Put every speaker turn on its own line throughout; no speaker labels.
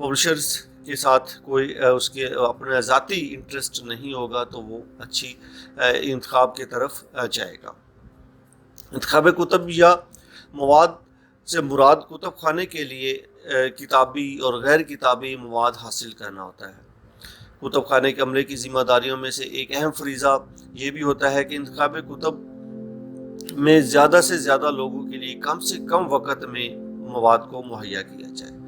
Publishers کے ساتھ کوئی اس کے اپنا ذاتی انٹرسٹ نہیں ہوگا تو وہ اچھی انتخاب کی طرف جائے گا۔ انتخاب کتب یا مواد سے مراد کتب خانے کے لیے کتابی اور غیر کتابی مواد حاصل کرنا ہوتا ہے۔ کتب خانے کے عملے کی ذمہ داریوں میں سے ایک اہم فریضہ یہ بھی ہوتا ہے کہ انتخاب کتب میں زیادہ سے زیادہ لوگوں کے لیے کم سے کم وقت میں مواد کو مہیا کیا جائے۔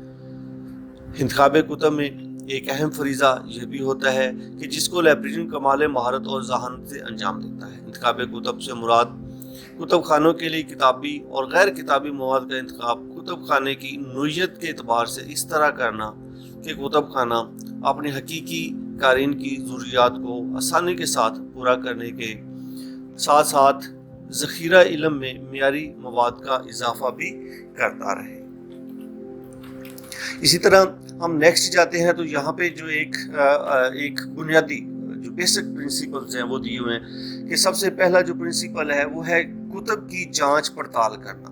انتخاب کتب میں ایک اہم فریضہ یہ بھی ہوتا ہے کہ جس کو لائبریرین کمال مہارت اور ذہانت سے انجام دیتا ہے۔ انتخاب کتب سے مراد کتب خانوں کے لیے کتابی اور غیر کتابی مواد کا انتخاب کتب خانے کی نوعیت کے اعتبار سے اس طرح کرنا کہ کتب خانہ اپنے حقیقی قارئین کی ضروریات کو آسانی کے ساتھ پورا کرنے کے ساتھ ساتھ ذخیرہ علم میں معیاری مواد کا اضافہ بھی کرتا رہے۔ اسی طرح ہم نیکسٹ جاتے ہیں تو یہاں پہ جو ایک بنیادی جو بیسک پرنسپلز ہیں وہ دیے ہوئے ہیں کہ سب سے پہلا جو پرنسپل ہے وہ ہے کتب کی جانچ پڑتال کرنا،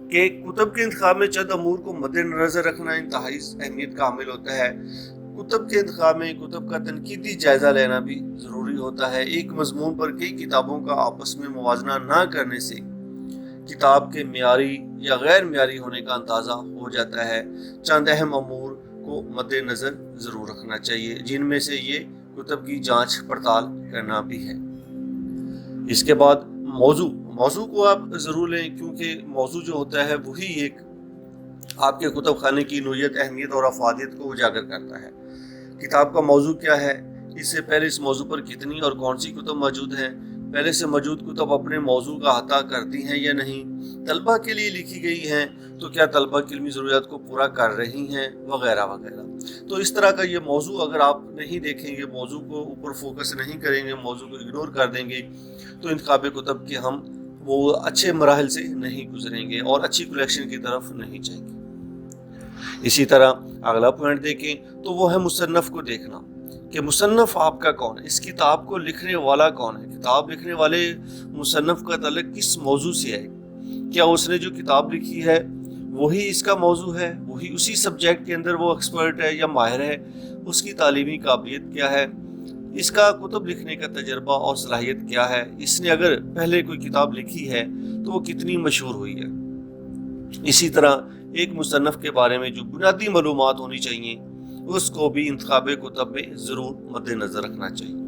کہ کتب کے انتخاب میں چند امور کو مد نظر رکھنا انتہائی اہمیت کا حامل ہوتا ہے۔ کتب کے انتخاب میں کتب کا تنقیدی جائزہ لینا بھی ضروری ہوتا ہے۔ ایک مضمون پر کئی کتابوں کا آپس میں موازنہ نہ کرنے سے کتاب کے معیاری یا غیر معیاری ہونے کا اندازہ ہو جاتا ہے۔ چند اہم امور کو مد نظر ضرور رکھنا چاہیے، جن میں سے یہ کتب کی جانچ پڑتال کرنا بھی ہے۔ اس کے بعد موضوع کو آپ ضرور لیں، کیونکہ موضوع جو ہوتا ہے وہی ایک آپ کے کتب خانے کی نوعیت، اہمیت اور افادیت کو اجاگر کرتا ہے۔ کتاب کا موضوع کیا ہے، اس سے پہلے اس موضوع پر کتنی اور کون سی کتب موجود ہیں، پہلے سے موجود کتب اپنے موضوع کا احاطہ کرتی ہیں یا نہیں، طلبہ کے لیے لکھی گئی ہیں تو کیا طلبہ کی علمی ضروریات کو پورا کر رہی ہیں، وغیرہ وغیرہ۔ تو اس طرح کا یہ موضوع اگر آپ نہیں دیکھیں گے، موضوع کو اوپر فوکس نہیں کریں گے، موضوع کو اگنور کر دیں گے، تو انتخاب کتب کے ہم وہ اچھے مراحل سے نہیں گزریں گے اور اچھی کلیکشن کی طرف نہیں جائیں گے۔ اسی طرح اگلا پوائنٹ دیکھیں تو وہ ہے مصنف کو دیکھنا، کہ مصنف آپ کا کون ہے، اس کتاب کو لکھنے والا کون ہے، کتاب لکھنے والے مصنف کا تعلق کس موضوع سے ہے، کیا اس نے جو کتاب لکھی ہے وہی اس کا موضوع ہے، وہی اسی سبجیکٹ کے اندر وہ ایکسپرٹ ہے یا ماہر ہے، اس کی تعلیمی قابلیت کیا ہے، اس کا کتب لکھنے کا تجربہ اور صلاحیت کیا ہے، اس نے اگر پہلے کوئی کتاب لکھی ہے تو وہ کتنی مشہور ہوئی ہے۔ اسی طرح ایک مصنف کے بارے میں جو بنیادی معلومات ہونی چاہیے اس کو بھی انتخاب کتب میں ضرور مد نظر رکھنا چاہیے۔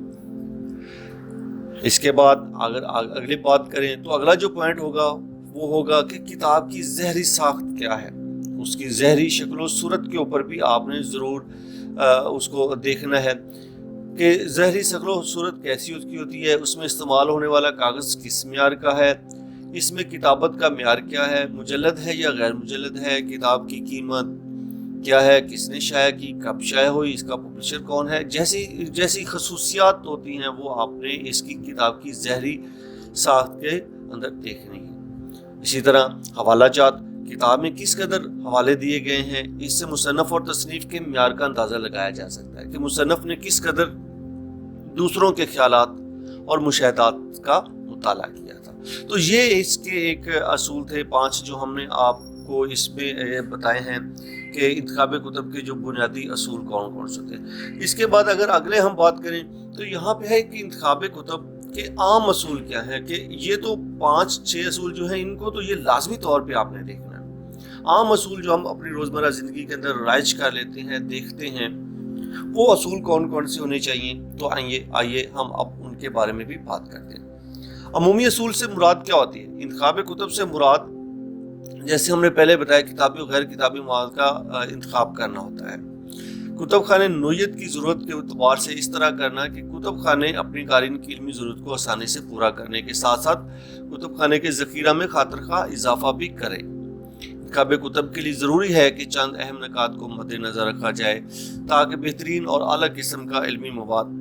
اس کے بعد اگر اگلی بات کریں تو اگلا جو پوائنٹ ہوگا وہ ہوگا کہ کتاب کی ظاہری ساخت کیا ہے، اس کی ظاہری شکل و صورت کے اوپر بھی آپ نے ضرور اس کو دیکھنا ہے کہ ظاہری شکل و صورت کیسی اس کی ہوتی ہے، اس میں استعمال ہونے والا کاغذ کس معیار کا ہے، اس میں کتابت کا معیار کیا ہے، مجلد ہے یا غیر مجلد ہے، کتاب کی قیمت کیا ہے، کس نے شائع کی، کب شائع ہوئی، اس کا پبلشر کون ہے، جیسی خصوصیات ہوتی ہیں وہ آپ نے اس کی کتاب کی ظاہری ساخت کے اندر دیکھنی ہے۔ اسی طرح حوالہ جات، کتاب میں کس قدر حوالے دیے گئے ہیں، اس سے مصنف اور تصنیف کے معیار کا اندازہ لگایا جا سکتا ہے کہ مصنف نے کس قدر دوسروں کے خیالات اور مشاہدات کا مطالعہ کیا تھا۔ تو یہ اس کے ایک اصول تھے 5 جو ہم نے آپ کو اس میں بتائے ہیں کہ انتخاب کتب کے جو بنیادی اصول کون کون سے تھے۔ اس کے بعد اگر اگلے ہم بات کریں تو یہاں پہ ہے کہ انتخاب کتب کے عام اصول کیا ہیں، کہ یہ تو 5-6 اصول جو ہیں ان کو تو یہ لازمی طور پہ آپ نے دیکھنا ہے۔ عام اصول جو ہم اپنی روزمرہ زندگی کے اندر رائج کر لیتے ہیں، دیکھتے ہیں، وہ اصول کون کون سے ہونے چاہیے، تو آئیے ہم اب ان کے بارے میں بھی بات کرتے ہیں۔ عمومی اصول سے مراد کیا ہوتی ہے؟ انتخاب کتب سے مراد جیسے ہم نے پہلے بتایا کتابی اور غیر کتابی مواد کا انتخاب کرنا ہوتا ہے۔ کتب خانے نوعیت کی ضرورت کے اعتبار سے اس طرح کرنا کہ کتب خانے اپنی قارئین کی علمی ضرورت کو آسانی سے پورا کرنے کے ساتھ ساتھ کتب خانے کے ذخیرہ میں خاطر خواہ اضافہ بھی کرے۔ انتخاب کتب کے لیے ضروری ہے کہ چند اہم نکات کو مد نظر رکھا جائے تاکہ بہترین اور اعلیٰ قسم کا علمی مواد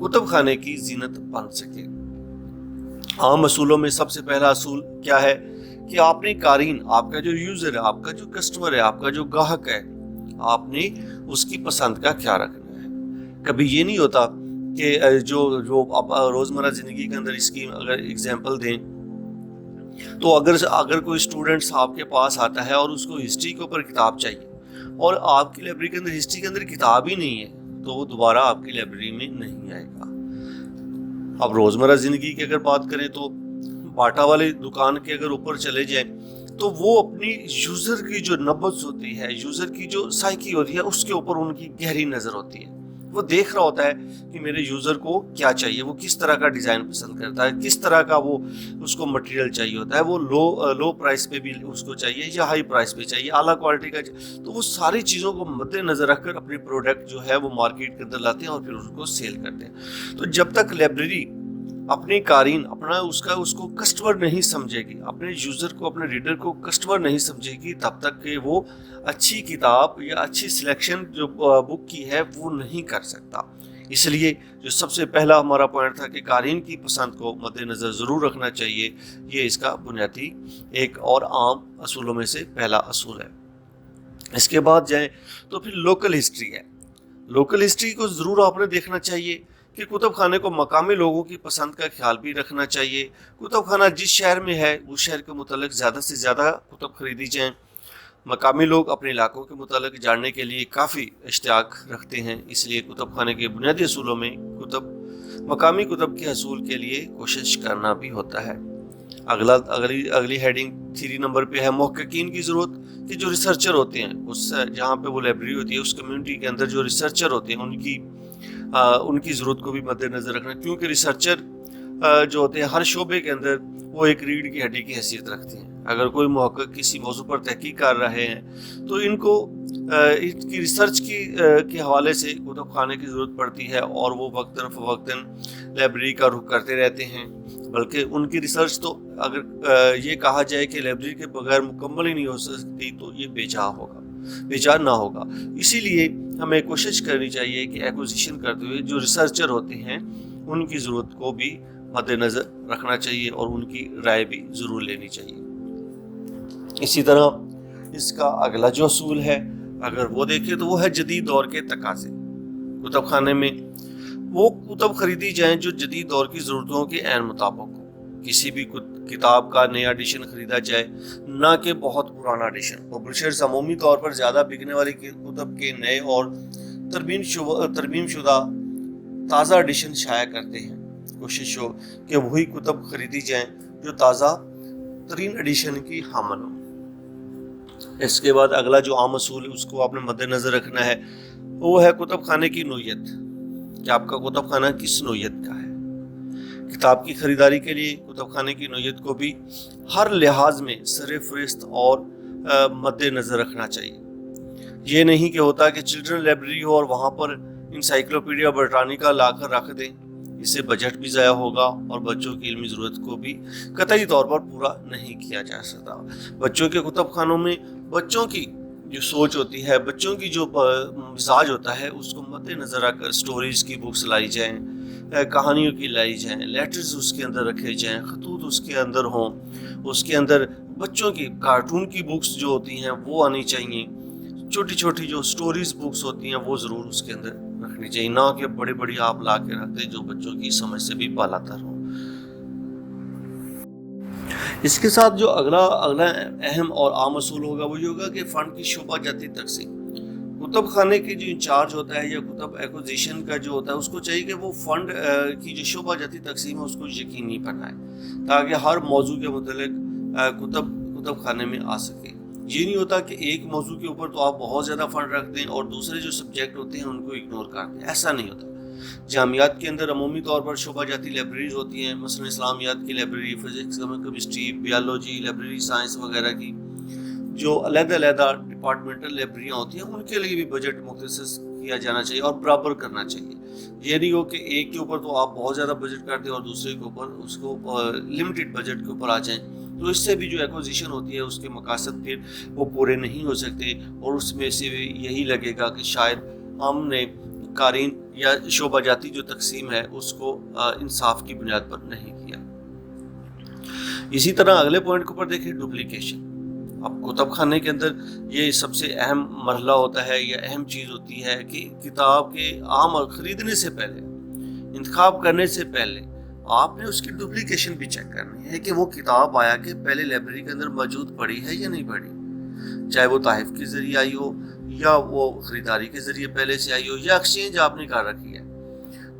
کتب خانے کی زینت بن سکے۔ عام اصولوں میں سب سے پہلا اصول کیا ہے کہ آپ نے قارئین، آپ کا جو یوزر ہے، آپ کا جو کسٹمر ہے، آپ کا جو گاہک ہے، آپ نے اس کی پسند کا خیال رکھنا ہے۔ کبھی یہ نہیں ہوتا کہ جو آپ روزمرہ زندگی کے اندر اس کی اگر اگزامپل دیں تو اگر کوئی اسٹوڈنٹس آپ کے پاس آتا ہے اور اس کو ہسٹری کے اوپر کتاب چاہیے اور آپ کی لائبریری کے اندر ہسٹری کے اندر کتاب ہی نہیں ہے تو وہ دوبارہ آپ کی لائبریری میں نہیں آئے گا۔ اب روزمرہ زندگی کی اگر بات کریں تو باٹا والے دکان کے اگر اوپر چلے جائیں تو وہ اپنی یوزر کی جو نبض ہوتی ہے، یوزر کی جو سائیکی ہوتی ہے، اس کے اوپر ان کی گہری نظر ہوتی ہے۔ وہ دیکھ رہا ہوتا ہے کہ میرے یوزر کو کیا چاہیے، وہ کس طرح کا ڈیزائن پسند کرتا ہے، کس طرح کا وہ اس کو مٹیریل چاہیے ہوتا ہے، وہ لو پرائس پہ بھی اس کو چاہیے یا ہائی پرائس پہ چاہیے، اعلیٰ کوالٹی کا تو وہ ساری چیزوں کو مد نظر رکھ کر اپنی پروڈکٹ جو ہے وہ مارکیٹ کے اندر لاتے ہیں اور پھر اس کو سیل کرتے ہیں۔ تو جب تک لائبریری اپنے قارئین اس کو کسٹمر نہیں سمجھے گی، اپنے یوزر کو، اپنے ریڈر کو کسٹمر نہیں سمجھے گی، تب تک کہ وہ اچھی کتاب یا اچھی سلیکشن جو بک کی ہے وہ نہیں کر سکتا۔ اس لیے جو سب سے پہلا ہمارا پوائنٹ تھا کہ قارئین کی پسند کو مد نظر ضرور رکھنا چاہیے، یہ اس کا بنیادی ایک اور عام اصولوں میں سے پہلا اصول ہے۔ اس کے بعد جائیں تو پھر لوکل ہسٹری ہے۔ لوکل ہسٹری کو ضرور آپ نے دیکھنا چاہیے کہ کتب خانے کو مقامی لوگوں کی پسند کا خیال بھی رکھنا چاہیے۔ کتب خانہ جس شہر میں ہے اس شہر کے متعلق زیادہ سے زیادہ کتب خریدی جائیں۔ مقامی لوگ اپنے علاقوں کے متعلق جاننے کے لیے کافی اشتیاق رکھتے ہیں، اس لیے کتب خانے کے بنیادی اصولوں میں مقامی کتب کے حصول کے لیے کوشش کرنا بھی ہوتا ہے۔ اگلی ہیڈنگ 3 نمبر پہ ہے محققین کی ضرورت، کہ جو ریسرچر ہوتے ہیں اس جہاں پہ وہ لائبریری ہوتی ہے اس کمیونٹی کے اندر جو ریسرچر ہوتے ہیں ان کی ضرورت کو بھی مد نظر رکھنا، کیونکہ ریسرچر جو ہوتے ہیں ہر شعبے کے اندر وہ ایک ریڑھ کی ہڈی کی حیثیت رکھتے ہیں۔ اگر کوئی محقق کسی موضوع پر تحقیق کر رہے ہیں تو ان کو ان کی ریسرچ کے حوالے سے کتب خانے کی ضرورت پڑتی ہے، اور وہ وقتاً فوقتاً لائبریری کا رخ کرتے رہتے ہیں۔ بلکہ ان کی ریسرچ تو اگر یہ کہا جائے کہ لائبریری کے بغیر مکمل ہی نہیں ہو سکتی تو یہ بے جا نہ ہوگا۔ اسی لیے ہمیں کوشش کرنی چاہیے کہ ایکوزیشن کرتے ہوئے جو ریسرچر ہوتے ہیں ان کی ضرورت کو بھی مد نظر رکھنا چاہیے اور ان کی رائے بھی ضرور لینی چاہیے۔ اسی طرح اس کا اگلا جو اصول ہے اگر وہ دیکھیں تو وہ ہے جدید دور کے تقاضے۔ کتب خانے میں وہ کتب خریدی جائیں جو جدید دور کی ضرورتوں کے عین مطابق ہو۔ کسی بھی کتاب کا نیا ایڈیشن خریدا جائے، نہ کہ بہت پرانا ایڈیشن۔ پبلشرز عمومی طور پر زیادہ بکنے والی کتب کے نئے اور ترمیم شدہ تازہ ایڈیشن شائع کرتے ہیں۔ کوشش ہو کہ وہی کتب خریدی جائیں جو تازہ ترین ایڈیشن کی حامل ہو۔ اس کے بعد اگلا جو عام اصول ہے اس کو آپ نے مد نظر رکھنا ہے، وہ ہے کتب خانے کی نوعیت، کہ آپ کا کتب خانہ کس نوعیت کا ہے۔ کتاب کی خریداری کے لیے کتب خانے کی نوعیت کو بھی ہر لحاظ میں سر فہرست اور مد نظر رکھنا چاہیے۔ یہ نہیں کہ ہوتا کہ چلڈرن لائبریری ہو اور وہاں پر انسائکلوپیڈیا برٹانیکا لا کر رکھ دیں، اس سے بجٹ بھی ضائع ہوگا اور بچوں کی علمی ضرورت کو بھی قطعی طور پر پورا نہیں کیا جا سکتا۔ بچوں کے کتب خانوں میں بچوں کی جو سوچ ہوتی ہے، بچوں کی جو مزاج ہوتا ہے اس کو مد نظر رکھ کر سٹوریز کی بکس لائی جائیں، کہانیوں کی لائی جائیں، لیٹرز اس کے اندر رکھے جائیں، خطوط اس کے اندر ہوں، اس کے اندر بچوں کی کارٹون کی بکس جو ہوتی ہیں وہ آنی چاہیے، چھوٹی چھوٹی جو سٹوریز بکس ہوتی ہیں وہ ضرور اس کے اندر رکھنی چاہیے، نہ کہ بڑی بڑی آپ لا کے رکھتے جو بچوں کی سمجھ سے بھی بالا تر ہوں۔ اس کے ساتھ جو اگلا اہم اور عام اصول ہوگا وہ یہ ہوگا کہ فنڈ کی شعبہ جاتی تقسیم۔ کتب خانے کے جو انچارج ہوتا ہے یا کتب ایکوزیشن کا جو ہوتا ہے اس کو چاہیے کہ وہ فنڈ کی جو شعبہ جاتی تقسیم ہے اس کو یقینی بنائے تاکہ ہر موضوع کے متعلق کتب خانے میں آ سکے۔ یہ نہیں ہوتا کہ ایک موضوع کے اوپر تو آپ بہت زیادہ فنڈ رکھ دیں اور دوسرے جو سبجیکٹ ہوتے ہیں ان کو اگنور کر دیں، ایسا نہیں ہوتا۔ جامعات کے اندر عمومی طور پر شعبہ جاتی لائبریریز ہوتی ہیں، مثلا اسلامیات کی library, physics, chemistry, biology library, science وغیرہ کی جو علیحدہ ڈپارٹمنٹل لائبریریاں ہوتی ہیں ان کے لیے بھی بجٹ مختص کیا جانا چاہیے اور برابر کرنا چاہیے۔ یہ نہیں ہو کہ ایک کے اوپر تو آپ بہت زیادہ بجٹ کر دیں اور دوسرے کے اوپر اس کو لمیٹڈ بجٹ کے اوپر آ جائیں، تو اس سے بھی جو ایکوزیشن ہوتی ہے اس کے مقاصد پھر وہ پورے نہیں ہو سکتے، اور اس میں سے بھی یہی لگے گا کہ شاید ہم نے قارئین یا شعبہ جاتی جو تقسیم ہے اس کو انصاف کی بنیاد پر نہیں کیا۔ اسی طرح اگلے پوائنٹ کے اوپر دیکھیں ڈپلیکیشن۔ اب کتب خانے کے اندر یہ سب سے اہم مرحلہ ہوتا ہے یا اہم چیز ہوتی ہے کہ کتاب کے عام خریدنے سے پہلے، انتخاب کرنے سے پہلے آپ نے اس کی ڈپلیکیشن بھی چیک کرنی ہے کہ وہ کتاب آیا کہ پہلے لائبریری کے اندر موجود پڑی ہے یا نہیں پڑی، چاہے وہ تحائف کے ذریعے آئی ہو یا وہ خریداری کے ذریعے پہلے سے آئی ہو یا ایکسچینج آپ نے کر رکھی ہے،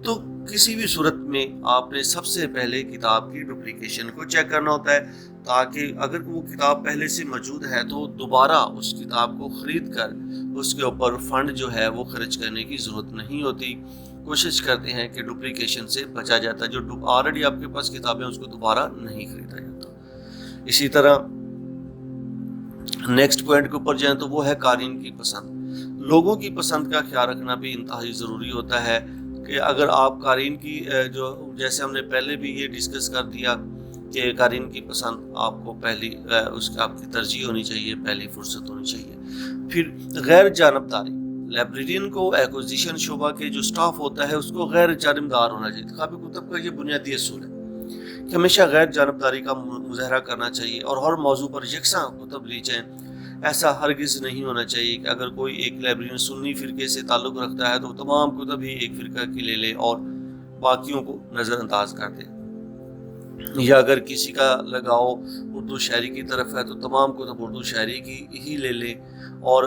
تو کسی بھی صورت میں آپ نے سب سے پہلے کتاب کی ڈپلیکیشن کو چیک کرنا ہوتا ہے، تاکہ اگر وہ کتاب پہلے سے موجود ہے تو دوبارہ اس کتاب کو خرید کر اس کے اوپر فنڈ جو ہے وہ خرچ کرنے کی ضرورت نہیں ہوتی۔ کوشش کرتے ہیں کہ ڈپلیکیشن سے بچا جاتا ہے، جو آلریڈی آپ کے پاس کتابیں اس کو دوبارہ نہیں خریدا جاتا۔ اسی طرح نیکسٹ پوائنٹ کے اوپر جائیں تو وہ ہے قارئین کی پسند۔ لوگوں کی پسند کا خیال رکھنا بھی انتہائی ضروری ہوتا ہے کہ اگر آپ قارئین کی جو جیسے ہم نے پہلے بھی یہ ڈسکس کر دیا کہ قارئین کی پسند آپ کو پہلی اس کا آپ کی ترجیح ہونی چاہیے، پہلی فرصت ہونی چاہیے۔ پھر غیر جانبداری، لائبریرین کو ایکوزیشن شعبہ کے جو سٹاف ہوتا ہے اس کو غیر جانبدار ہونا چاہیے۔ انتخابی کتب کا یہ بنیادی اصول ہے کہ ہمیشہ غیر جانبداری کا مظاہرہ کرنا چاہیے اور ہر موضوع پر یکساں کتب لی جائیں۔ ایسا ہرگز نہیں ہونا چاہیے کہ اگر کوئی ایک لائبریرین سنی فرقے سے تعلق رکھتا ہے تو تمام کتب ہی ایک فرقہ کی لے لے اور باقیوں کو نظر انداز کر دے، یا اگر کسی کا لگاؤ اردو شاعری کی طرف ہے تو تمام کتب اردو شاعری کی ہی لے لے اور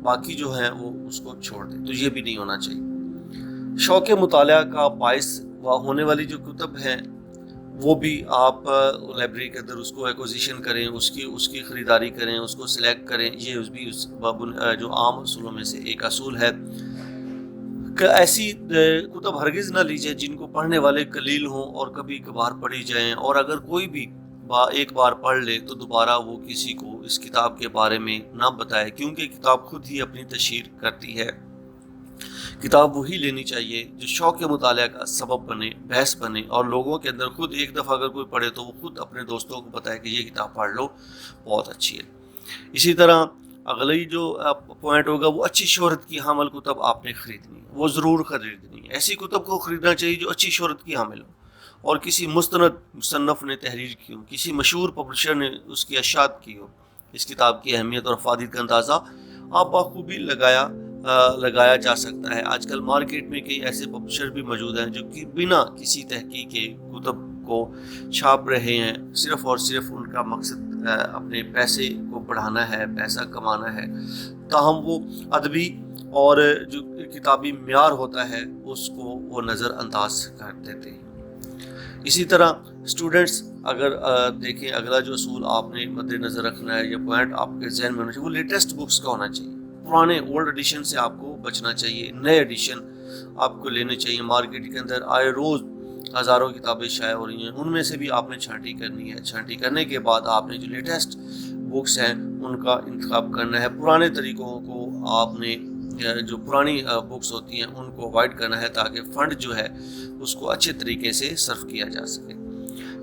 باقی جو ہیں وہ اس کو چھوڑ دے، تو یہ بھی نہیں ہونا چاہیے۔ شوق مطالعہ کا باعث ہونے والی جو کتب ہیں وہ بھی آپ لائبریری کے اندر اس کو ایکوزیشن کریں، اس کی خریداری کریں، اس کو سلیکٹ کریں۔ یہ بھی اس جو عام اصولوں میں سے ایک اصول ہے کہ ایسی کتب ہرگز نہ لی جائے جن کو پڑھنے والے قلیل ہوں اور کبھی کبھار پڑھی جائیں، اور اگر کوئی بھی ایک بار پڑھ لے تو دوبارہ وہ کسی کو اس کتاب کے بارے میں نہ بتائے، کیونکہ کتاب خود ہی اپنی تشہیر کرتی ہے۔ کتاب وہی لینی چاہیے جو شوق مطالعہ کا سبب بنے، بحث بنے، اور لوگوں کے اندر خود ایک دفعہ اگر کوئی پڑھے تو وہ خود اپنے دوستوں کو بتائے کہ یہ کتاب پڑھ لو، بہت اچھی ہے۔ اسی طرح اگلی جو پوائنٹ ہوگا وہ اچھی شہرت کی حامل کتب آپ نے خریدنی ہے، وہ ضرور خریدنی ہے۔ ایسی کتب کو خریدنا چاہیے جو اچھی شہرت کی حامل ہو اور کسی مستند مصنف نے تحریر کی ہو، کسی مشہور پبلشر نے اس کی اشاعت کی ہو۔ اس کتاب کی اہمیت اور افادیت کا اندازہ آپ بخوبی لگایا جا سکتا ہے۔ آج کل مارکیٹ میں کئی ایسے پبلشر بھی موجود ہیں جو کہ بنا کسی تحقیق کے کتب کو چھاپ رہے ہیں، صرف اور صرف ان کا مقصد اپنے پیسے کو بڑھانا ہے، پیسہ کمانا ہے، تاہم وہ ادبی اور جو کتابی معیار ہوتا ہے اس کو وہ نظر انداز کر دیتے ہیں۔ اسی طرح اسٹوڈنٹس اگر دیکھیں اگلا جو اصول آپ نے مد نظر رکھنا ہے یا پوائنٹ آپ کے ذہن میں ہونا چاہیے وہ لیٹسٹ بکس کا ہونا چاہیے۔ پرانے اولڈ ایڈیشن سے آپ کو بچنا چاہیے، نئے ایڈیشن آپ کو لینے چاہیے۔ مارکیٹ کے اندر آئے روز ہزاروں کتابیں شائع ہو رہی ہیں، ان میں سے بھی آپ نے چھانٹی کرنی ہے۔ چھانٹی کرنے کے بعد آپ نے جو لیٹسٹ بکس ہیں ان کا انتخاب کرنا ہے۔ پرانے طریقوں کو آپ نے جو پرانی بکس ہوتی ہیں ان کو اوائڈ کرنا ہے تاکہ فنڈ جو ہے اس کو اچھے طریقے سے صرف کیا جا سکے۔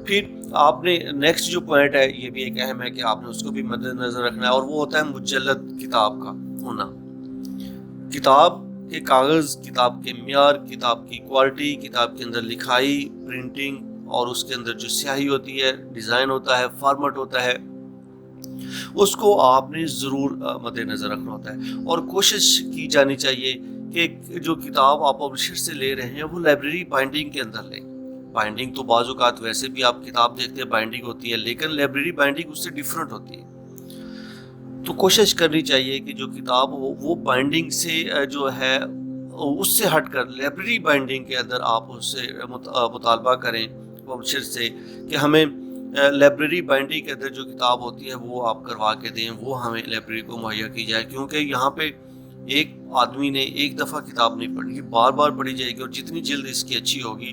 پھر آپ نے نیکسٹ جو پوائنٹ ہے یہ بھی ایک اہم ہے کہ آپ نے اس کو بھی مد نظر رکھنا ہے، اور وہ ہوتا ہے مجلد کتاب کا ہونا۔ کتاب کے کاغذ، کتاب کے معیار، کتاب کی کوالٹی، کتاب کے اندر لکھائی، پرنٹنگ اور اس کے اندر جو سیاہی ہوتی ہے، ڈیزائن ہوتا ہے، فارمیٹ ہوتا ہے، اس کو آپ نے ضرور مد نظر رکھنا ہوتا ہے۔ اور کوشش کی جانی چاہیے کہ جو کتاب آپ پبلشر سے لے رہے ہیں وہ لائبریری بائنڈنگ کے اندر لیں۔ بائنڈنگ تو بعض اوقات ویسے بھی آپ کتاب دیکھتے ہیں بائنڈنگ ہوتی ہے، لیکن لائبریری بائنڈنگ اس سے ڈیفرنٹ ہوتی ہے۔ تو کوشش کرنی چاہیے کہ جو کتاب ہو وہ بائنڈنگ سے جو ہے اس سے ہٹ کر لائبریری بائنڈنگ کے اندر آپ اس سے مطالبہ کریں پبلشر سے کہ ہمیں لائبریری بائنڈنگ کے اندر جو کتاب ہوتی ہے وہ آپ کروا کے دیں، وہ ہمیں لائبریری کو مہیا کی جائے، کیونکہ یہاں پہ ایک آدمی نے ایک دفعہ کتاب نہیں پڑھی، بار بار پڑھی جائے گی، اور جتنی جلد اس کی اچھی ہوگی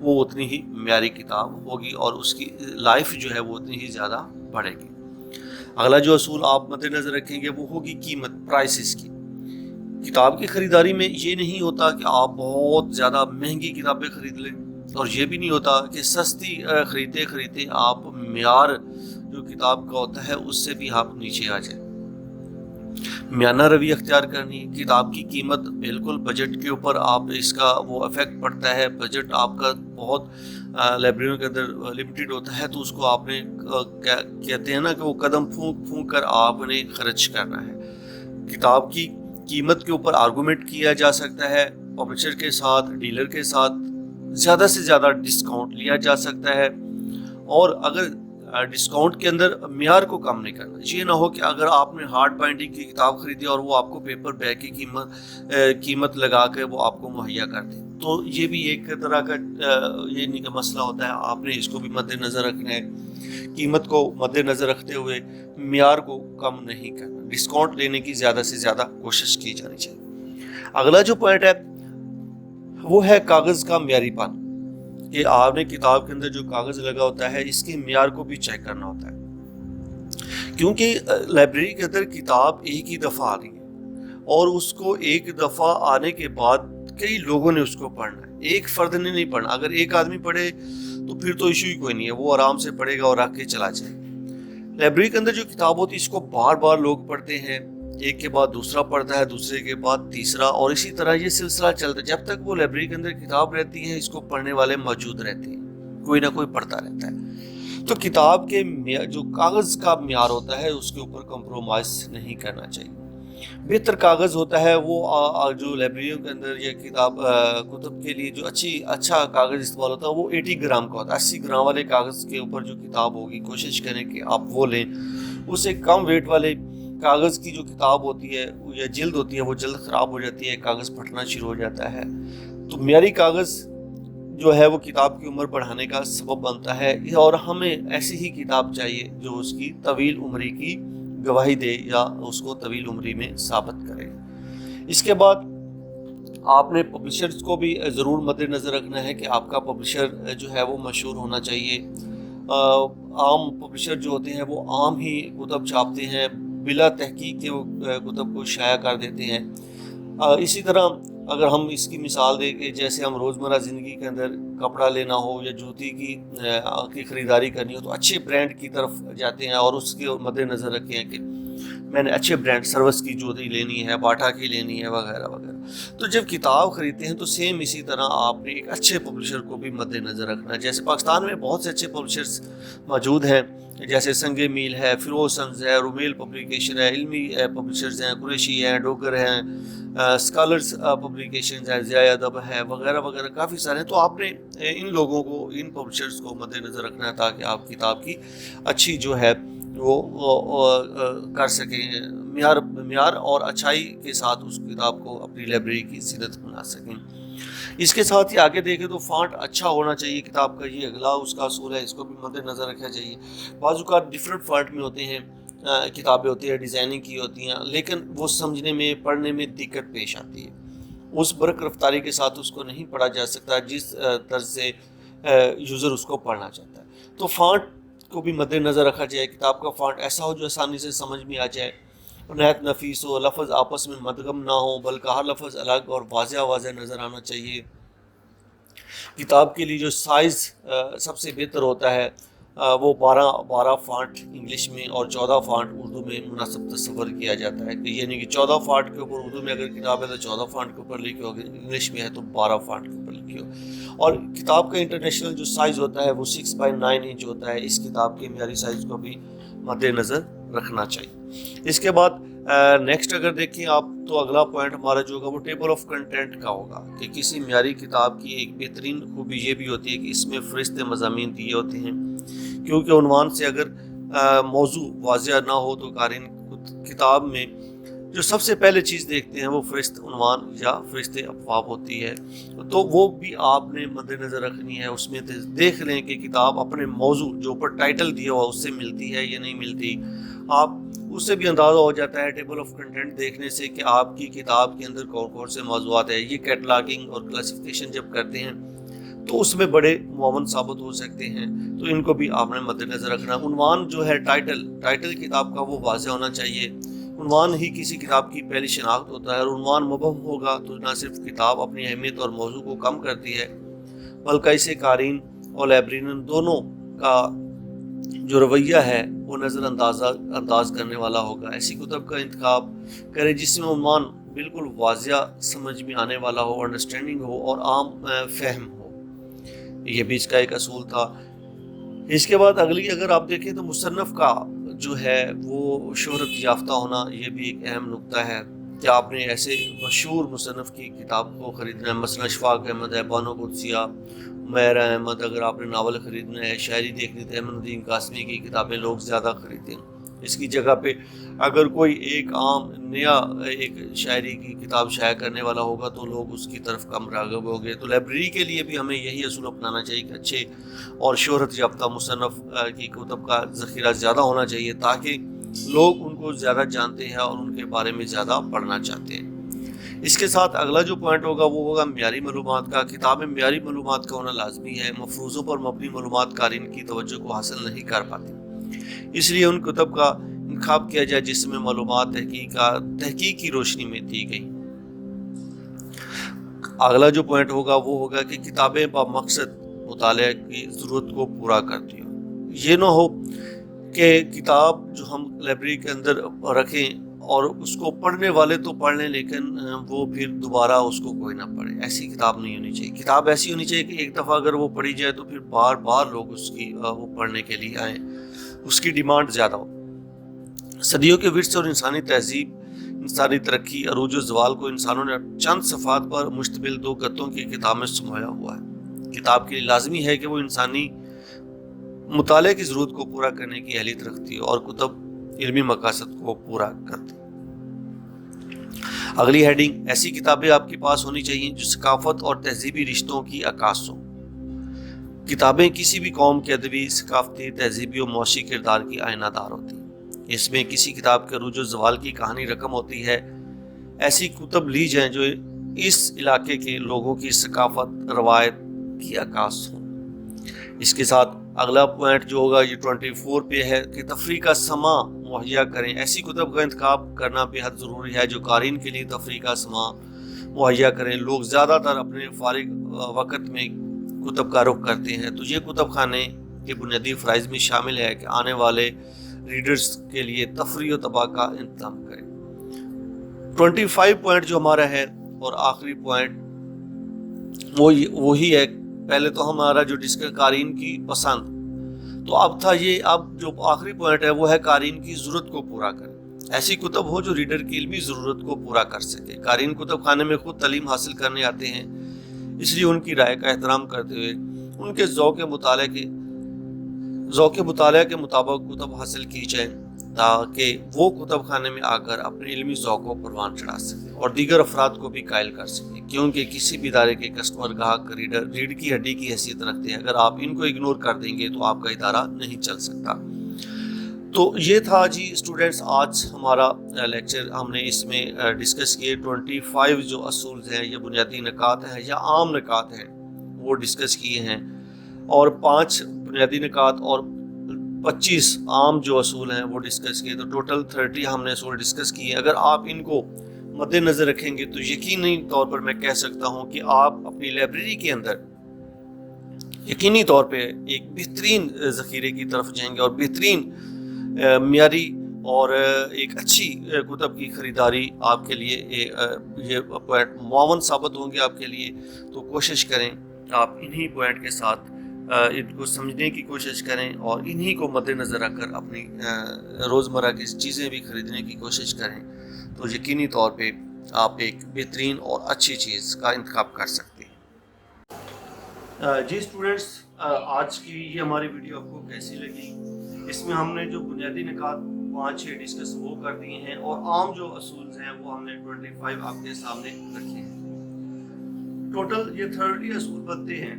وہ اتنی ہی معیاری کتاب ہوگی اور اس کی لائف جو ہے وہ اتنی ہی زیادہ بڑھے گی۔ اگلا جو اصول آپ مد نظر رکھیں گے وہ ہوگی قیمت، پرائسز کی۔ کتاب کی خریداری میں یہ نہیں ہوتا کہ آپ بہت زیادہ مہنگی کتابیں خرید لیں، اور یہ بھی نہیں ہوتا کہ سستی خریدتے آپ معیار جو کتاب کا ہوتا ہے اس سے بھی آپ نیچے آ جائیں۔ میانہ روی اختیار کرنی ہے۔ کتاب کی قیمت بالکل بجٹ کے اوپر آپ اس کا وہ افیکٹ پڑتا ہے۔ بجٹ آپ کا بہت لائبریریوں کے اندر لمیٹڈ ہوتا ہے، تو اس کو آپ نے کہتے ہیں نا کہ وہ قدم پھونک پھونک کر آپ نے خرچ کرنا ہے۔ کتاب کی قیمت کے اوپر آرگومنٹ کیا جا سکتا ہے، پبلشر کے ساتھ، ڈیلر کے ساتھ زیادہ سے زیادہ ڈسکاؤنٹ لیا جا سکتا ہے، اور اگر ڈسکاؤنٹ کے اندر معیار کو کم نہیں کرنا. یہ نہ ہو کہ اگر آپ نے ہارڈ بائنڈنگ کی کتاب خریدی اور وہ آپ کو پیپر بیگ کی قیمت لگا کے وہ آپ کو مہیا کر دیں, تو یہ بھی ایک طرح کا یہ مسئلہ ہوتا ہے. آپ نے اس کو بھی مد نظر رکھنا ہے, قیمت کو مد نظر رکھتے ہوئے معیار کو کم نہیں کرنا, ڈسکاؤنٹ لینے کی زیادہ سے زیادہ کوشش کی جانی چاہیے. اگلا جو پوائنٹ ہے وہ ہے کاغذ کا معیاری پن, کہ آپ نے کتاب کے اندر جو کاغذ لگا ہوتا ہے اس کے معیار کو بھی چیک کرنا ہوتا ہے, کیونکہ لائبریری کے اندر کتاب ایک ہی دفعہ آ رہی ہے اور اس کو ایک دفعہ آنے کے بعد کئی لوگوں نے اس کو پڑھنا ہے, ایک فرد نے نہیں پڑھنا. اگر ایک آدمی پڑھے تو پھر تو ایشو ہی کوئی نہیں ہے, وہ آرام سے پڑھے گا اور رکھ کے چلا جائے. لائبریری کے اندر جو کتاب ہوتی ہے اس کو بار بار لوگ پڑھتے ہیں, ایک کے بعد دوسرا پڑھتا ہے, دوسرے کے بعد تیسرا, اور اسی طرح یہ سلسلہ چلتا ہے. جب تک وہ لائبریری کے اندر کتاب رہتی ہے اس کو پڑھنے والے موجود رہتے ہیں, کوئی نہ کوئی پڑھتا رہتا ہے. تو کتاب کے جو کاغذ کا معیار ہوتا ہے اس کے اوپر کمپرومائز نہیں کرنا چاہیے. بہتر کاغذ ہوتا ہے وہ جو لائبریریوں کے اندر یہ کتب کے لیے جو اچھا کاغذ استعمال ہوتا ہے وہ 80 گرام کا ہوتا ہے. 80 گرام والے کاغذ کے اوپر جو کتاب ہوگی کوشش کریں کہ آپ وہ لیں. اس سے کم ویٹ والے کاغذ کی جو کتاب ہوتی ہے یا جلد ہوتی ہے وہ جلد خراب ہو جاتی ہے, کاغذ پھٹنا شروع ہو جاتا ہے. تو معیاری کاغذ جو ہے وہ کتاب کی عمر بڑھانے کا سبب بنتا ہے, اور ہمیں ایسی ہی کتاب چاہیے جو اس کی طویل عمری کی گواہی دے یا اس کو طویل عمری میں ثابت کرے. اس کے بعد آپ نے پبلشرز کو بھی ضرور مد نظر رکھنا ہے کہ آپ کا پبلشر جو ہے وہ مشہور ہونا چاہیے. عام پبلشر جو ہوتے ہیں وہ عام ہی کتب چھاپتے ہیں, بلا تحقیق کے وہ کتب کو شائع کر دیتے ہیں. اسی طرح اگر ہم اس کی مثال دیں کہ جیسے ہم روزمرہ زندگی کے اندر کپڑا لینا ہو یا جوتی کی خریداری کرنی ہو تو اچھے برانڈ کی طرف جاتے ہیں اور اس کے مد نظر رکھے ہیں کہ میں نے اچھے برانڈ سروس کی جوتی لینی ہے, باٹا کی لینی ہے, وغیرہ وغیرہ. تو جب کتاب خریدتے ہیں تو سیم اسی طرح آپ نے ایک اچھے پبلشر کو بھی مد نظر رکھنا ہے. جیسے پاکستان میں بہت سے اچھے پبلشرز موجود ہیں, جیسے سنگ میل ہے, فیروز سنز ہے, رومیل پبلیکیشن ہے, علمی پبلشرز ہیں, قریشی ہیں, ڈوگر ہیں, اسکالرز پبلیکیشنز ہیں, ضیاء ادب ہے, وغیرہ وغیرہ کافی سارے ہیں. تو آپ نے ان لوگوں کو, ان پبلشرز کو مد نظر رکھنا ہے تاکہ آپ کتاب کی اچھی جو ہے وہ کر سکیں, معیار اور اچھائی کے ساتھ اس کتاب کو اپنی لائبریری کی زینت بنا سکیں. اس کے ساتھ ہی آگے دیکھیں تو فانٹ اچھا ہونا چاہیے کتاب کا, یہ اگلا اس کا اصول ہے, اس کو بھی مد نظر رکھنا چاہیے. بعض اوقات ڈفرینٹ فانٹ میں ہوتے ہیں, کتابیں ہوتی ہیں ڈیزائننگ کی ہوتی ہیں, لیکن وہ سمجھنے میں پڑھنے میں دقت پیش آتی ہے. اس برق رفتاری کے ساتھ اس کو نہیں پڑھا جا سکتا جس طرز سے یوزر اس کو پڑھنا چاہتا ہے. تو فانٹ کو بھی مد نظر رکھا جائے, کتاب کا فانٹ ایسا ہو جو آسانی سے سمجھ میں آ جائے, نہایت نفیس ہو, لفظ آپس میں مدغم نہ ہو بلکہ ہر لفظ الگ اور واضح نظر آنا چاہیے. کتاب کے لیے جو سائز سب سے بہتر ہوتا ہے وہ 12 فانٹ انگلش میں اور 14 فانٹ اردو میں مناسب تصور کیا جاتا ہے. یعنی کہ 14 فانٹ کے اوپر اردو میں اگر کتاب ہے تو 14 فانٹ کے اوپر لکھی ہو, اگر انگلش میں ہے تو 12 فانٹ کے اوپر لکھی ہو. اور کتاب کا انٹرنیشنل جو سائز ہوتا ہے وہ 6/9 انچ ہوتا ہے. اس کتاب کے معیاری سائز کو بھی مد نظر رکھنا چاہیے. اس کے بعد نیکسٹ اگر دیکھیں آپ تو اگلا پوائنٹ ہمارا جو ہوگا وہ ٹیبل آف کنٹینٹ کا ہوگا, کہ کسی معیاری کتاب کی ایک بہترین خوبی یہ بھی ہوتی ہے کہ اس میں فہرست مضامین دیے ہوتے ہیں, کیونکہ عنوان سے اگر موضوع واضح نہ ہو تو قارئین کتاب میں جو سب سے پہلے چیز دیکھتے ہیں وہ فہرست عنوان یا فہرست ابواب ہوتی ہے. تو وہ بھی آپ نے مد نظر رکھنی ہے. اس میں دیکھ لیں کہ کتاب اپنے موضوع جو اوپر ٹائٹل دیا ہوا اس سے ملتی ہے یا نہیں ملتی. آپ اس سے بھی اندازہ ہو جاتا ہے ٹیبل آف کنٹینٹ دیکھنے سے کہ آپ کی کتاب کے اندر کون سے موضوعات ہیں. یہ کیٹلاگنگ اور کلاسیفیکیشن جب کرتے ہیں تو اس میں بڑے معاون ثابت ہو سکتے ہیں, تو ان کو بھی آپ نے مد نظر رکھنا. عنوان جو ہے ٹائٹل کتاب کا وہ واضح ہونا چاہیے. عنوان ہی کسی کتاب کی پہلی شناخت ہوتا ہے, اور عنوان مبہم ہوگا تو نہ صرف کتاب اپنی اہمیت اور موضوع کو کم کرتی ہے بلکہ اسے قارئین اور لائبریرین دونوں کا جو رویہ ہے وہ نظر انداز کرنے والا ہوگا. ایسی کتب کا انتخاب کریں جس میں عنوان بالکل واضح سمجھ میں آنے والا ہو, انڈرسٹینڈنگ ہو اور عام فہم ہو. یہ بھی اس کا ایک اصول تھا. اس کے بعد اگلی اگر آپ دیکھیں تو مصنف کا جو ہے وہ شہرت یافتہ ہونا, یہ بھی ایک اہم نقطہ ہے. کہ آپ نے ایسے مشہور مصنف کی کتاب کو خریدنا ہے، مثلا اشفاق احمد ہے، بانو قدسیہ، عمیر احمد، اگر آپ نے ناول خریدنا ہے، شاعری دیکھنی تو احمد الدین قاسمی کی کتابیں لوگ زیادہ خریدتے ہیں۔ اس کی جگہ پہ اگر کوئی ایک عام نیا ایک شاعری کی کتاب شائع کرنے والا ہوگا تو لوگ اس کی طرف کم راغب ہو گئے۔ تو لائبریری کے لیے بھی ہمیں یہی اصول اپنانا چاہیے کہ اچھے اور شہرت یافتہ مصنف کی کتب کا ذخیرہ زیادہ ہونا چاہیے، تاکہ لوگ ان کو زیادہ جانتے ہیں اور ان کے بارے میں زیادہ پڑھنا چاہتے ہیں۔ اس کے ساتھ اگلا جو پوائنٹ ہوگا وہ ہوگا معیاری معلومات کا۔ کتابیں معیاری معلومات کا ہونا لازمی ہے، مفروضوں پر مبنی معلومات قارئین کی توجہ کو حاصل نہیں کر پاتی، اس لیے ان کتب کا انتخاب کیا جائے جس میں معلومات تحقیق کی روشنی میں دی گئی۔ اگلا جو پوائنٹ ہوگا وہ ہوگا کہ کتابیں بمقصد مطالعہ کی ضرورت کو پورا کرتی ہوں۔ یہ نہ ہو کہ کتاب جو ہم لائبریری کے اندر رکھیں اور اس کو پڑھنے والے تو پڑھ لیں لیکن وہ پھر دوبارہ اس کو کوئی نہ پڑھے، ایسی کتاب نہیں ہونی چاہیے۔ کتاب ایسی ہونی چاہیے کہ ایک دفعہ اگر وہ پڑھی جائے تو پھر بار بار لوگ اس کی وہ پڑھنے کے لیے آئیں، اس کی ڈیمانڈ زیادہ ہو۔ صدیوں کے ورثے اور انسانی تہذیب، انسانی ترقی، عروج و زوال کو انسانوں نے چند صفحات پر مشتمل 2 گتوں کی کتاب میں سمویا ہوا ہے۔ کتاب کے لیے لازمی ہے کہ وہ انسانی مطالعے کی ضرورت کو پورا کرنے کی اہلیت رکھتی ہے اور کتب علمی مقاصد کو پورا کرتی۔ اگلی ہیڈنگ، ایسی کتابیں آپ کے پاس ہونی چاہیے جو ثقافت اور تہذیبی رشتوں کی عکاس ہوں۔ کتابیں کسی بھی قوم کے ادبی، ثقافتی، تہذیبی اور معاشی کردار کی آئینہ دار ہوتی ہیں۔ اس میں کسی کتاب کے عروج و زوال کی کہانی رقم ہوتی ہے۔ ایسی کتب لی جائیں جو اس علاقے کے لوگوں کی ثقافت، روایت کی عکاس ہوں۔ اس کے ساتھ اگلا پوائنٹ جو ہوگا یہ 24 پہ ہے کہ تفریح کا سماں مہیا کریں۔ ایسی کتب کا انتخاب کرنا بے حد ضروری ہے جو قارئین کے لیے تفریح کا سماں مہیا کریں۔ لوگ زیادہ تر اپنے فارغ وقت میں کتب کا رخ کرتے ہیں، تو یہ کتب خانے کے بنیادی فرائض میں شامل ہے کہ آنے والے ریڈرز کے لیے تفریح و تباہ کا انتظام کریں۔ 25 پوائنٹ جو ہمارا ہے اور آخری پوائنٹ وہی ہے، پہلے تو ہمارا جو ڈسکس قارئین کی پسند، تو اب تھا یہ، اب جو آخری پوائنٹ ہے وہ ہے قارئین کی ضرورت کو پورا کریں۔ ایسی کتب ہو جو ریڈر کی علمی ضرورت کو پورا کر سکے۔ قارئین کتب خانے میں خود تعلیم حاصل کرنے آتے ہیں، اس لیے ان کی رائے کا احترام کرتے ہوئے ان کے ذوق مطالعہ کے مطابق کتب حاصل کی جائیں تاکہ وہ کتب خانے میں آ کر اپنے علمی ذوق کو پروان چڑھا سکیں اور دیگر افراد کو بھی قائل کر سکیں، کیونکہ کسی بھی ادارے کے کسٹمر، گاہک، ریڈر ریڑھ کی ہڈی کی حیثیت رکھتے ہیں۔ اگر آپ ان کو اگنور کر دیں گے تو آپ کا ادارہ نہیں چل سکتا۔ تو یہ تھا جی اسٹوڈنٹس آج ہمارا لیکچر، ہم نے اس میں ڈسکس کیے 25 جو اصول ہیں یا بنیادی نکات ہیں یا عام نکات ہیں وہ ڈسکس کیے ہیں، اور 5 بنیادی نکات اور 25 عام جو اصول ہیں وہ ڈسکس کیے، تو ٹوٹل 30 ہم نے اصول ڈسکس کیے۔ اگر آپ ان کو مد نظر رکھیں گے تو یقینی طور پر میں کہہ سکتا ہوں کہ آپ اپنی لائبریری کے اندر یقینی طور پہ ایک بہترین ذخیرے کی طرف جائیں گے اور بہترین معیاری اور ایک اچھی کتب کی خریداری آپ کے لیے یہ پوائنٹ معاون ثابت ہوں گے آپ کے لیے۔ تو کوشش کریں آپ انہی پوائنٹ کے ساتھ ان کو سمجھنے کی کوشش کریں اور انہی کو مد نظر رکھ کر اپنی روزمرہ کی چیزیں بھی خریدنے کی کوشش کریں، تو یقینی طور پہ آپ ایک بہترین اور اچھی چیز کا انتخاب کر سکتے ہیں۔ جی اسٹوڈنٹس، آج کی یہ ہماری ویڈیو آپ کو کیسی لگی؟ اس میں ہم نے جو بنیادی نکات 5-6 ڈسکس وہ کر دیے ہیں اور عام جو اصول ہیں وہ ہم نے 25 آپ کے سامنے رکھے ہیں۔ ٹوٹل یہ 30 اصول بنتے ہیں۔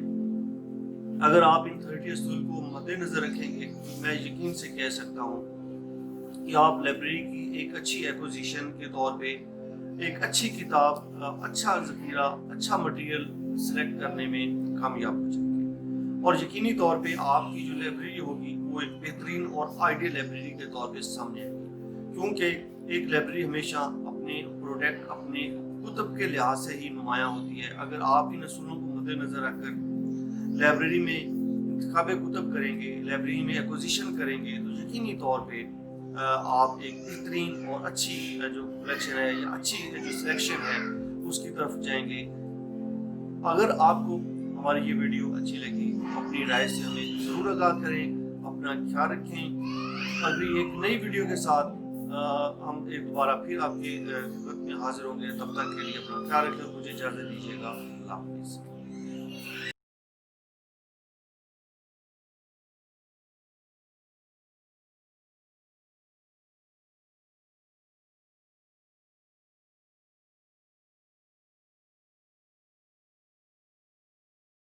اگر آپ ان 30 اصول کو مد نظر رکھیں گے، میں یقین سے کہہ سکتا ہوں کہ آپ لائبریری کی ایک اچھی ایکوزیشن کے طور پہ ایک اچھی کتاب، اچھا ذخیرہ، اچھا مٹیریل سلیکٹ کرنے میں کامیاب ہو جائیں گے، اور یقینی طور پہ آپ کی جو لائبریری ہوگی وہ ایک بہترین اور آئیڈیل لائبریری کے طور پہ سامنے آئے گی، کیونکہ ایک لائبریری ہمیشہ اپنے پروڈکٹ، اپنے کتب کے لحاظ سے ہی نمایاں ہوتی ہے۔ اگر آپ ان اصولوں کو مد نظر رکھ کر لائبریری میں انتخاب کتب کریں گے، لائبریری میں ایکوزیشن کریں گے، تو یقینی طور پہ آپ ایک بہترین اور اچھی جو کلیکشن ہے یا اچھی جو سلیکشن ہے اس کی طرف جائیں گے۔ اگر آپ کو ہماری یہ ویڈیو اچھی لگی اپنی رائے سے ہمیں ضرور آگاہ کریں، اپنا خیال رکھیں۔ اگلی ایک نئی ویڈیو کے ساتھ ہم ایک دوبارہ پھر آپ کی خدمت میں حاضر ہوں گے. تب تک کے لیے اپنا خیال رکھیں, مجھے اجازت دیجیے گا. اللہ حافظ.